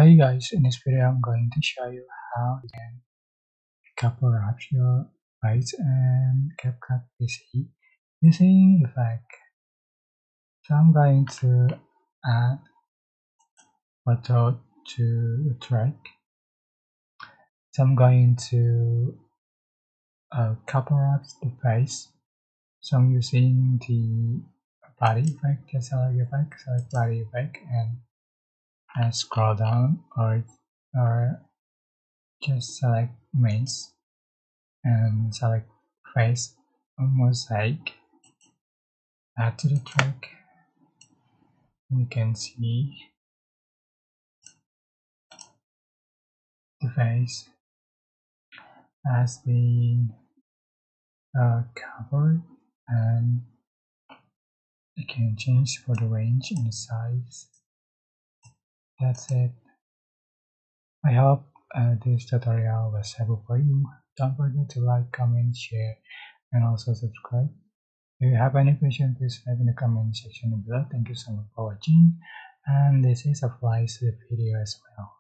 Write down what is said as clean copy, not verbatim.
Hey guys, in this video I'm going to show you how you can cover up your face and CapCut PC using effect. So I'm going to add photo to the track. So I'm going to cover up the face. So I'm using the body effect, just select body effect and scroll down or just select mains and select face on mosaic, add to the track. You can see the face has been covered, and you can change for the range and the size. That's it. I hope this tutorial was helpful for you. Don't forget to like, comment, share, and also subscribe. If you have any question, please type in the comment section below. Thank you so much for watching, and this is applies to the video as well.